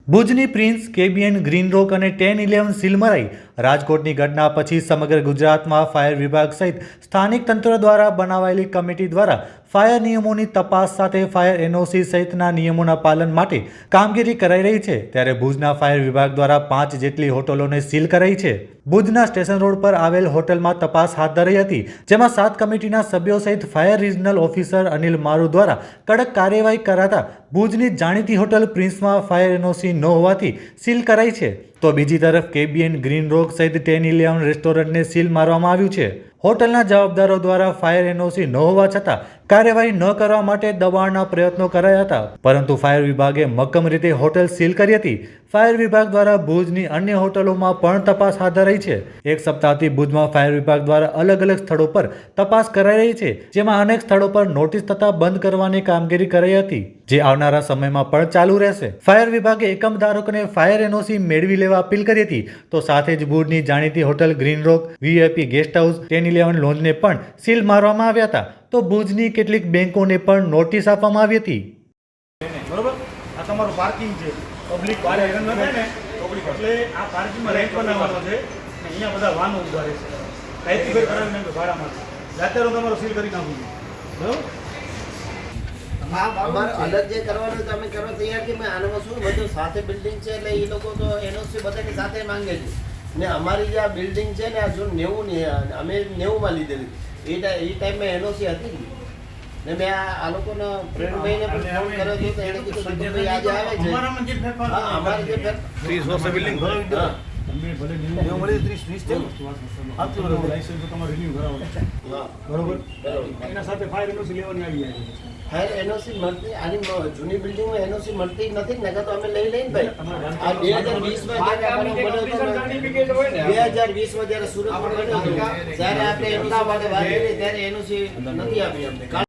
ભુજની prince, કેબીએન, green રોક અને 10-11 seal મરાઈ. રાજકોટની ઘટના પછી સમગ્ર ગુજરાતમાં ફાયર વિભાગ સહિત સ્થાનિક તંત્ર દ્વારા બનાવાયેલી કમિટી દ્વારા ફાયર નિયમોની તપાસ સાથે ફાયર એનઓસી સહિતના નિયમોના પાલન માટે કામગીરી કરાઈ રહી છે. ત્યારે ભુજના ફાયર વિભાગ દ્વારા 5 જેટલી હોટલોને સીલ કરાઈ છે. ભુજના સ્ટેશન રોડ પર આવેલ હોટલમાં તપાસ હાથ ધરાઈ હતી, જેમાં 7 કમિટીના સભ્યો સહિત ફાયર રિજનલ ઓફિસર અનિલ મારુ દ્વારા કડક કાર્યવાહી કરાતા ભુજની જાણીતી હોટલ પ્રિન્સમાં ફાયર એનઓસી ન હોવાથી સીલ કરાઈ છે. તો બીજી તરફ કેબીએન, ગ્રીન રોક સહિત 10-11 રેસ્ટોરન્ટને સીલ મારવામાં આવ્યું છે. હોટલના જવાબદારો દ્વારા ફાયર એનઓસી ન હોવા છતાં કાર્યવાહી ન કરવા માટે દબાણના પ્રયત્નો કરાયા હતા, પરંતુ ફાયર વિભાગે મક્કમ રીતે હોટલ સીલ કરી હતી. ફાયર વિભાગ દ્વારા ભુજની અન્ય હોટલોમાં પણ તપાસ હાથ ધરાઈ છે. એક સપ્તાહથી ભુજમાં ફાયર વિભાગ દ્વારા અલગ અલગ સ્થળો પર તપાસ કરાઈ રહી છે, જેમાં અનેક સ્થળો પર નોટિસ તથા બંધ કરવાની કામગીરી કરાઈ હતી, જે આવનારા સમયમાં પણ ચાલુ રહેશે. ફાયર વિભાગે એકમધારકોને ફાયર એનઓસી મેળવી લેવા અપીલ કરી હતી. તો સાથે જ ભુજની જાણીતી હોટલ ગ્રીન રોક, વીઆઈપી ગેસ્ટ હાઉસ, 10-11 લોન્જને પણ સીલ મારવામાં આવ્યા હતા. તો ભુજની કેટલીક બેંકોને પણ નોટિસ આપવામાં આવી હતી. બરોબર, આ તમારું પાર્કિંગ છે, પબ્લિક બહાર હેરાન ન થાય ને એટલે આ પાર્કિંગમાં રેન્ટ બનાવવાનો છે ને અહીંયા બધા વાહનો ઉભા રહેશે. કાંઈથી કોઈ કરાવી નાખ્યો ભાડામાં જાતે તમારો સીલ કરી નાખું છું. બરોબર, અમારે અલગ જે કરવાનું તમે કરવા તૈયાર કે આનામાં શું બધું સાથે બિલ્ડિંગ છે એટલે એ લોકો તો એનઓસી બધાની સાથે માંગે છે ને. અમારી જે આ બિલ્ડિંગ છે ને આ જો 90 ની અમે 90માં લીધેલી એ ટાઈમમાં એનઓસી હતી ને મેં આ લોકોને પ્રેરણભાઈને પણ ફોન કર્યો હતો તો એને કીધું કે ભાઈ આજે આવે છે. હા, અમારી જે 30 વર્ષ બિલ્ડિંગ તમે ભલે નિયમ મળી 30 છે આપજો લાઇસન્સ તો તમારે રિન્યુ કરાવવાનું. હા, બરોબર, એના સાથે ફાયર એનઓસી લેવાની આવી જાય છે. ફાયર એનઓસી મળતી આની જૂની બિલ્ડિંગમાં એનઓસી મળતી નથી ને તો અમે લઈ લઈને ભાઈ આ 2020માં જ્યારે બન્યો હતો 2020માં જ્યારે સુરતમાં બન્યો હતો ત્યારે આપણે એનઓસી માટે વાત કરી ત્યારે એનઓસી નથી આપી અમને.